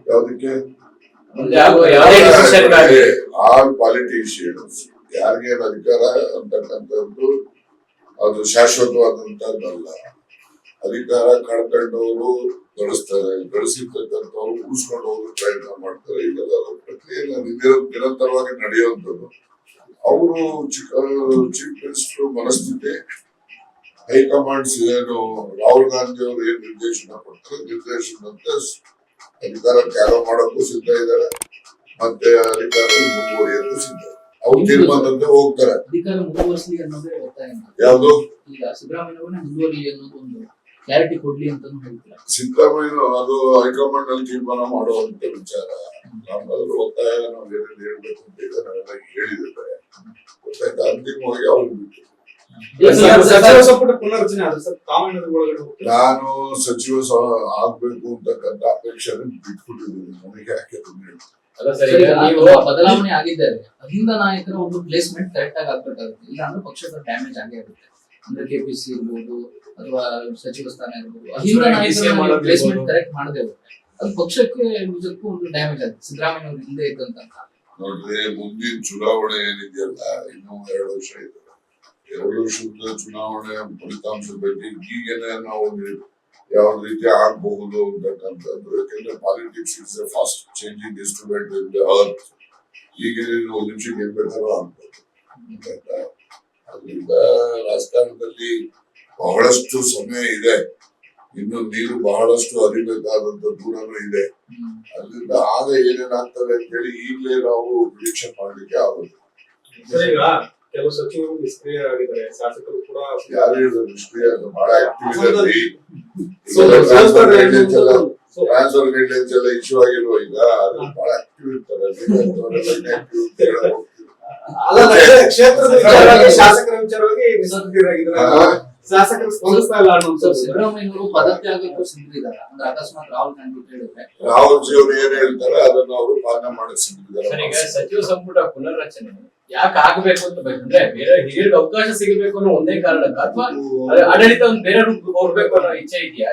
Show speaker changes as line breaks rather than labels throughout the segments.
ಯಾವುದಕ್ಕೆ all politicians ಯಾರಿಗೇನು ಅಧಿಕಾರ ಅಂತಕ್ಕಂಥದ್ದು ಅದು ಶಾಶ್ವತವಾದಂತದ್ದಲ್ಲ. ಅಧಿಕಾರ ಕಳ್ಕೊಂಡವರು ಗಳಿಸ್ತಾರೆ, ಗಳಿಸಿರ್ತಕ್ಕಂಥವ್ರು ಉಳಿಸ್ಕೊಂಡು ಹೋಗೋ ಪ್ರಯತ್ನ ಮಾಡ್ತಾರೆ. ಇದೆಲ್ಲ ಪ್ರಕ್ರಿಯೆ ನಿರಂತರವಾಗಿ ನಡೆಯುವಂಥದ್ದು. ಅವರು ಚೀಫ್ ಮಿನಿಸ್ಟರ್ ಮನಸ್ಥಿತಿ ಹೈಕಮಾಂಡ್ಸ್ ಏನು ರಾಹುಲ್ ಗಾಂಧಿ ಅವರು ಏನ್ ನಿರ್ದೇಶನ ಕೊಡ್ತಾರೆ ನಿರ್ದೇಶನದಂತೆ ಅಧಿಕಾರ ತ್ಯಾಗ ಮಾಡೋಕ್ಕೂ ಸಿದ್ಧ ಇದ್ದಾರೆ, ಮತ್ತೆ ಅಧಿಕಾರದಲ್ಲಿ ಮುಂದುವರಿಯೋಕ್ಕೂ ಸಿದ್ಧ. ಅವ್ರು ತೀರ್ಮಾನದಂತೆ ಹೋಗ್ತಾರೆ.
ಅಧಿಕಾರ ಮುಂದುವರಿಸಲಿ ಅನ್ನೋದೇ ಒತ್ತಾಯ.
ಯಾವುದು
ಈಗ ಸಿದ್ದರಾಮಯ್ಯ ಅವರನ್ನ ಮುಂದುವರಿಲಿ ಅನ್ನೋದು ಒಂದು ಕ್ಲಾರಿಟಿ ಕೊಡ್ಲಿ ಅಂತ ಹೇಳ್ತಾರೆ.
ಸಿದ್ದರಾಮಯ್ಯ ಅದು ಹೈಕಮಾಂಡ್ ಅಲ್ಲಿ ತೀರ್ಮಾನ ಮಾಡುವಂತ ವಿಚಾರ. ನಮ್ಮದ್ರ ಒತ್ತಾಯ ನಾವು ಏನೇನು ಹೇಳ್ಬೇಕು ಅಂತ ಈಗ ನಾವೆಲ್ಲ ಹೇಳಿದ್ದೇವೆ. ಗೊತ್ತಾಯ್ತಾ? ಅಂತಿಮವಾಗಿ ಅವ್ರು ಬಿಟ್ಟು
ಸಚಿವ ಸಂಪುಟ ಪುನರ್ರಚನೆ ಆದ್ರೆ ಸರ್
ನಾನು ಸಚಿವ ಆಗ್ಬೇಕು ಅಂತಕ್ಕಂಥ ಅಪೇಕ್ಷೆ ಬಿಟ್ಬಿಟ್ಟಿದ್ದೀನಿ. ನನಗೆ ಯಾಕೆ
ಬದಲಾವಣೆ ಆಗಿದ್ದಾರೆ. ಅಹಿಂದ ನಾಯಕರ ಒಂದು ಪ್ಲೇಸ್ಮೆಂಟ್ ಕರೆಕ್ಟ್ ಆಗಿ ಆಗ್ಬೇಕಾಗುತ್ತೆ, ಇಲ್ಲ ಅಂದ್ರೆ ಪಕ್ಷದ ಡ್ಯಾಮೇಜ್ ಆಗೇ ಆಗುತ್ತೆ. ಅಂದ್ರೆ ಕೆಪಿಸಿ ಇರ್ಬೋದು ಅಥವಾ ಸಚಿವ ಸ್ಥಾನ ಇರ್ಬೋದು, ಅಹಿಂದ ನಾಯಕರ ಪ್ಲೇಸ್ಮೆಂಟ್ ಕರೆಕ್ಟ್ ಮಾಡದೆ ಹೋಗುತ್ತೆ ಅದು ಪಕ್ಷಕ್ಕೆ ನಿಜಕ್ಕೂ ಒಂದು ಡ್ಯಾಮೇಜ್ ಆಗುತ್ತೆ. ಸಿದ್ದರಾಮಯ್ಯ ಅವರು ಹಿಂದೆ ಇದ್ದಂತ
ನೋಡ್ರಿ, ಮುಂದಿನ ಚುನಾವಣೆ ಏನಿದೆಯಲ್ಲ ಇನ್ನೂ 2 ವರ್ಷ ಇದೆ. 2 ವರ್ಷದ ಚುನಾವಣೆ ಫಲಿತಾಂಶದ ಬಗ್ಗೆ ಈಗೇನೆ ನಾವು ಯಾವ ರೀತಿ ಆಗಬಹುದು ಅಂತಕ್ಕಂಥದ್ದು. ಯಾಕೆಂದ್ರೆ politics is A fast changing instrument in the earth. ಈಗ 1 ನಿಮಿಷಕ್ಕೆ ಏನ್ ಬೇಕಾದ್ರೂ ಆಗ್ಬೋದು. ಅದರಿಂದ ರಾಜಕಾರಣದಲ್ಲಿ ಬಹಳಷ್ಟು ಸಮಯ ಇದೆ, ಇನ್ನು ನೀರು ಬಹಳಷ್ಟು ಹರಿಬೇಕಾದಂತ ದೂರನೂ ಇದೆ. ಅದರಿಂದ ಆಗ ಏನೇನಾಗ್ತದೆ ಅಂತ ಹೇಳಿ ಈಗಲೇ ನಾವು ನಿರೀಕ್ಷೆ ಮಾಡ್ಲಿಕ್ಕೆ ಆಗುತ್ತೆ.
ಕೆಲವು ಸಚಿವರು ನಿಷ್ಕ್ರಿಯರಾಗಿದ್ದಾರೆ, ಶಾಸಕರು ಕೂಡ
ಯಾರು ಹೇಳಿದ್ರು ನಿಷ್ಕ್ರಿಯ? ಬಹಳ ಆಕ್ಟಿವ್ ಇದೆ. ಟ್ರಾನ್ಸ್ಫರ್ ಗೈಡ್ಲೈನ್ಸ್ ಎಲ್ಲ ಇಶ್ಯೂ ಆಗಿಲ್ವ ಈಗ? ಅದು ಬಹಳ ಆಕ್ಟಿವ್ ಇರ್ತಾರೆ.
ಕ್ಷೇತ್ರದ ವಿಚಾರವಾಗಿ ಶಾಸಕರ ವಿಚಾರವಾಗಿ ನಿಷ್ಕ್ರಿಯರಾಗಿದ್ದಾರೆ. ಶಾಸಕರು ಸ್ಪಂದಿಸ್ತಾ ಇಲ್ಲ ಅನ್ನೋ
ಸಿದ್ದರಾಮಯ್ಯವರು ಪದತ್ಯಾಗಕ್ಕೂ ಸಿದ್ಧಿದ್ದಾರೆ. ಅಂದ್ರೆ ಅಕಸ್ಮಾತ್ ರಾಹುಲ್ ಗಾಂಧಿ ಹೇಳಿದ್ರೆ
ರಾಹುಲ್ ಜಿ ಅವರು ಏನ್ ಹೇಳ್ತಾರೆ ಅದನ್ನ ಅವರು ಪಾಲನೆ ಮಾಡಕ್ ಸಿದ್ಧಿದ್ದಾರೆ.
ಸಚಿವ ಸಂಪುಟ ಪುನರ್ರಚನೆ ಯಾಕೆ ಆಗ್ಬೇಕು ಅಂತ ಬೇಕಂದ್ರೆ ಬೇರೆ ಹಿರಿಯರಿಗೆ ಅವಕಾಶ ಸಿಗಬೇಕು ಅನ್ನೋ ಒಂದೇ ಕಾರಣಕ್ಕ ಅಥವಾ ಆಡಳಿತ ಒಂದು ಬೇರೆ ರೂಪ ಹೋಗ್ಬೇಕು ಅನ್ನೋ ಇಚ್ಛೆ ಇದೆಯಾ?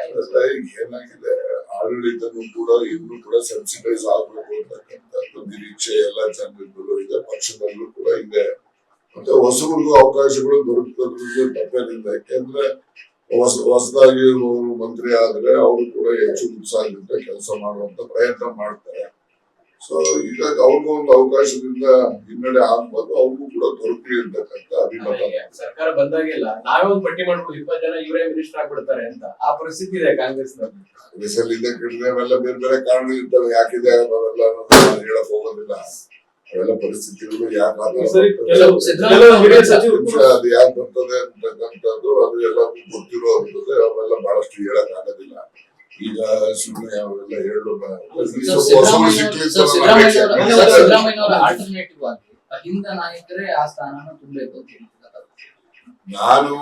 ಏನಾಗಿದೆ, ಆಡಳಿತನೂ ಕೂಡ ಇನ್ನೂ ಕೂಡ ಸೆನ್ಸಿಟೈಸ್ ಆಗ್ಬೇಕು ಅಂತಕ್ಕಂಥದ್ದು ನಿರೀಕ್ಷೆ ಎಲ್ಲ ಜನರಿಗೂ ಇದೆ, ಪಕ್ಷದಲ್ಲೂ ಕೂಡ ಇದೆ. ಮತ್ತೆ ಹೊಸಬರಿಗೂ ಅವಕಾಶಗಳು ದೊರಕುತ್ತದೆ ತಪ್ಪೇನಿಲ್ಲ. ಯಾಕೆಂದ್ರೆ ಹೊಸದಾಗಿ ಮಂತ್ರಿ ಆದ್ರೆ ಅವರು ಕೂಡ ಹೆಚ್ಚು ಉತ್ಸಾಹದಿಂದ ಕೆಲಸ ಮಾಡುವಂತ ಪ್ರಯತ್ನ ಮಾಡ್ತಾರೆ. ಸೊ ಹೀಗಾಗಿ ಅವ್ರಿಗೂ ಒಂದು ಅವಕಾಶದಿಂದ ಹಿನ್ನಡೆ ಆಗ್ಬೋದು, ಅವ್ರಿಗೂ ಕೂಡ ದೊರಕಲಿ ಅಂತಕ್ಕಂಥ ಅಭಿಮತ.
ಸರ್ಕಾರ ಬಂದಾಗೆಲ್ಲ ನಾವೇ ಒಂದು ಪಟ್ಟಿ ಮಾಡ್ಬೋದು, 20 ಜನ ಇವರೇ ಮಿನಿಸ್ಟರ್ ಆಗ್ಬಿಡ್ತಾರೆ ಅಂತ. ಆ ಪರಿಸ್ಥಿತಿ ಇದೆ ಕಾಂಗ್ರೆಸ್
ನಲ್ಲಿ. ಅವೆಲ್ಲ ಬೇರೆ ಬೇರೆ ಕಾರಣಗಳಿರ್ತವೆ, ಯಾಕಿದೆ ಅವೆಲ್ಲ ಹೇಳಕ್ ಹೋಗೋದಿಲ್ಲ. ಅವೆಲ್ಲ ಪರಿಸ್ಥಿತಿಗಳು ಯಾಕೆ ಅದು ಯಾಕೆ ಬರ್ತದೆ ಅಂತಕ್ಕಂಥದ್ದು ಅದು ಎಲ್ಲರಿಗೂ ಗೊತ್ತಿರುವಂತದ್ದು. ಅವೆಲ್ಲ ಬಹಳಷ್ಟು ಹೇಳಕ್ ಆಗೋದಿಲ್ಲ. ಈಗ ಸುಮ್ಮನೆ ಅವರೆಲ್ಲ
ಆಲ್ಟರ್ನೇಟಿವ್ ಆಗಿ ಅಹಿಂದ ನಾಯಕರೇ ಆ ಸ್ಥಾನನ ತುಂಬಬೇಕು ಅಂತ ಹೇಳ್ತಿದ್ದಾರೆ.
ನಾನು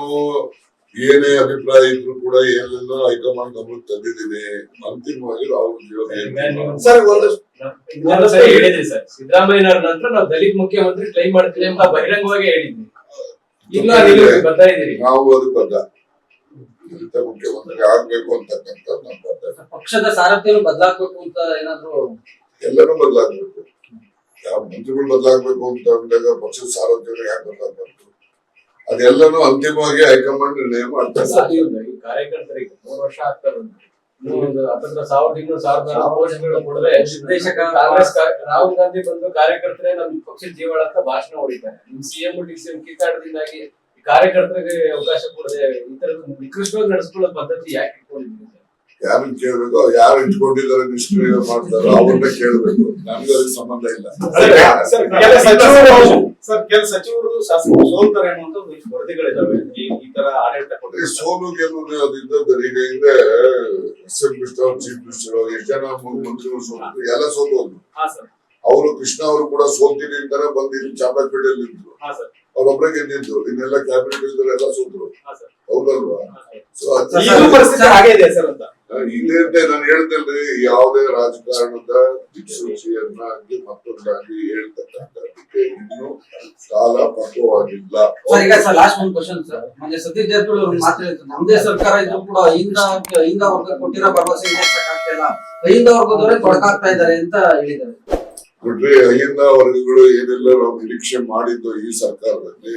ಏನೇ ಅಭಿಪ್ರಾಯ ಇದ್ರು ಕೂಡ ಏನೆಲ್ಲ ಹೈಕಮಾಂಡ್ ಗಮನಕ್ಕೆ ತಂದಿದ್ದೀನಿ. ಅಂತಿಮವಾಗಿ
ಹೇಳಿದ್ರಿ ಸರ್, ಸಿದ್ದರಾಮಯ್ಯನವ್ರ ನಂತರ ನಾವು ದಲಿತ ಮುಖ್ಯಮಂತ್ರಿ ಟ್ರೈ ಮಾಡ್ತೀವಿ ಅಂತ ಬಹಿರಂಗವಾಗಿ ಹೇಳಿದ್ವಿ. ಈಗ ಬರ್ತಾ ಇದ್ದೀರಿ.
ನಾವು ಅದು ಬದ್ಧ, ದಲಿತ ಮುಖ್ಯಮಂತ್ರಿ ಆಗ್ಬೇಕು ಅಂತಕ್ಕಂಥ ನಮ್ಮ ಬದ್ಧ.
ಪಕ್ಷದ ಸಾರಥ್ಯನು ಬದಲಾಗಬೇಕು ಅಂತ ಏನಾದ್ರು
ಎಲ್ಲರೂ ಬದಲಾಗ್ಬೇಕು. ಯಾವ ಮಂತ್ರಿಗಳು ಬದಲಾಗ್ಬೇಕು ಅಂತ ಅಂದಾಗ ಪಕ್ಷದ ಸಾರಥ್ಯ ಯಾಕೆ ಬದಲಾಗಬೇಕು? ಅದೆಲ್ಲನೂ ಅಂತಿಮವಾಗಿ ಹೈಕಮಾಂಡ್ ನಿರ್ಣಯ ಮಾಡ್ತಾರೆ.
ಕಾರ್ಯಕರ್ತರಿಗೆ 3 ವರ್ಷ ಆಗ್ತಾರೆ. 1200 ಪೋಸ್ಟ್ಗಳು ಕೊಡದೆ ನಿರ್ದೇಶಕ ಕಾಂಗ್ರೆಸ್ ರಾಹುಲ್ ಗಾಂಧಿ ಬಂದು ಕಾರ್ಯಕರ್ತರೇ ನಮ್ ಪಕ್ಷದ ಜೀವಾಳ ಅಂತ ಭಾಷಣ ಹೊಡಿತಾರೆ. ನಿಮ್ ಸಿಎಂ ಡಿಸಿಎಂ ಕಿತ್ತಾಟದಿಂದಾಗಿ ಕಾರ್ಯಕರ್ತರಿಗೆ ಅವಕಾಶ ಕೊಡದೆ ಈ ತರದ ನಿಕೃಷ್ಟವಾಗಿ ನಡೆಸ್ಕೊಳ್ಳೋ ಪದ್ಧತಿ ಯಾಕೆ ಇಟ್ಕೊಂಡಿದ್ದೀವಿ?
ಯಾರನ್ನ ಕೇಳ್ಬೇಕು, ಯಾರು ಇಟ್ಕೊಂಡಿದ್ದಾರೆ ನಿಷ್ಕ್ರಿಯ ಮಾಡ್ತಾರೋ ಅವ್ರನ್ನ ಕೇಳ್ಬೇಕು. ನಮ್ಗೆ ಅದಕ್ಕೆ ಸಂಬಂಧ ಇಲ್ಲ.
ಕೆಲ ಸಚಿವರು ಶಾಸಕರು ಸೋಲ್ತಾರೆ ಅನ್ನುವಂತ ವರದಿಗಳಿದಾವೆ. ಈ ತರ ಆಡಳಿತ ಕೊಟ್ಟರೆ
ಸೋಲು ಗೆಲ್ಲುವುದು ಅದಿದ್ದದ್ದು. ಈಗ ಹಿಂದೆ ಎಸ್.ಎಂ. ಕೃಷ್ಣ ಅವರು ಚೀಫ್ ಮಿನಿಸ್ಟರ್, ಎಷ್ಟು ಜನ ಮಂತ್ರಿಗಳು ಸೋಲು, ಎಲ್ಲ ಸೋಲು ಹೋದ್ರು. ಅವರು ಕೃಷ್ಣ ಅವರು ಕೂಡ ಸೋಲ್ತೀನಿ ಅಂತಾನೆ ಬಂದು ಇಲ್ಲಿ ಚಾಮರಾಜಪೇಟೆಯಲ್ಲಿ ನಿಂತರು. ಅವ್ರೊಬ್ಬರೇ ಗೆದ್ದಿದ್ರು, ಇನ್ನೆಲ್ಲ ಕ್ಯಾಬಿನೆಟ್ ಇದ್ದಾರೆ ಎಲ್ಲ ಸೋದ್ರು. ಹೌದಲ್ವಾ?
ಪರಿಸ್ಥಿತಿ ಹಾಗೆ ಇದೆ ಸರ್ ಅಂತ
ಇದೆ ಅಂತ ನಾನು ಹೇಳ್ತೇನೆ. ಯಾವುದೇ ರಾಜಕಾರಣದ ದಿಕ್ಸೂಚಿಯನ್ನಾಗಿ ಮತ್ತೊಂದಾಗಿ ಹೇಳ್ತಕ್ಕಂಥದ್ದಕ್ಕೆ ಇನ್ನೂ ಕಾಲ ಪಕ್ವವಾಗಿಲ್ಲ.
ಸರ್ ಈಗ ಸರ್ ಲಾಸ್ಟ್ ಒಂದು ಕ್ವಶನ್ ಸರ್, ಮೊನ್ನೆ ಸತೀಶ್ ಜಾರಕಿಹೊಳಿ ಅವರು ಮಾತು ಹೇಳಿದ್ರು, ನಮ್ದೇ ಸರ್ಕಾರ ಇದ್ರು ಕೂಡ ಅಹಿಂದ ವರ್ಗ ಕೊಟ್ಟಿರೋ ಭರವಸೆ ಆಗ್ತಿಲ್ಲ, ಅಹಿಂದ ವರ್ಗದವರೇ ತೊಡಕಾಗ್ತಾ ಇದ್ದಾರೆ ಅಂತ ಹೇಳಿದ್ದಾರೆ.
ನೋಡ್ರಿ, ಅಹಿಂದ ವರ್ಗಗಳು ಏನೆಲ್ಲ ನಾವು ನಿರೀಕ್ಷೆ ಮಾಡಿದ್ದು ಈ ಸರ್ಕಾರದಲ್ಲಿ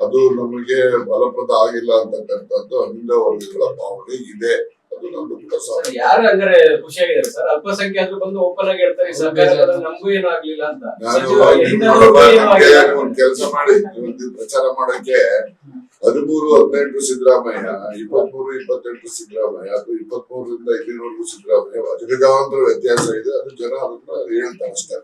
ಅದು ನಮಗೆ ಫಲಪ್ರದ ಆಗಿಲ್ಲ ಅಂತಕ್ಕಂಥದ್ದು ಅಹಿಂದ ವರ್ಗಗಳ ಭಾವನೆ ಇದೆ. ಅದು ನಮ್ದು ಕೂಡ ಸಾಧ್ಯ.
ಯಾರು ಹಂಗಾರೆ ಖುಷಿಯಾಗಿದ್ದಾರೆ ಸರ್? ಅಲ್ಪಸಂಖ್ಯಾತರು ಬಂದು ಓಪನ್ ಆಗಿ ಹೇಳ್ತಾರೆ ಈ ಸರ್ಕಾರ ಬಂದ್ರೆ ನಮಗೂ ಏನೂ ಆಗ್ಲಿಲ್ಲ ಅಂತ.
ಒಂದ್ ಕೆಲಸ ಮಾಡಿ, ಒಂದು ಪ್ರಚಾರ ಮಾಡಕ್ಕೆ 13-18 ಸಿದ್ದರಾಮಯ್ಯ, 23-28 ಸಿದ್ದರಾಮಯ್ಯ, ಅಥವಾ 23ರಿಂದ ಇಲ್ಲಿವರೆಗೂ ಸಿದ್ದರಾಮಯ್ಯ, ಅಜಗಜಾಂತರ ವ್ಯತ್ಯಾಸ ಇದೆ. ಅದು ಜನ ಅದನ್ನ ಹೇಳ್ತಾರೆ ಅಷ್ಟೇ.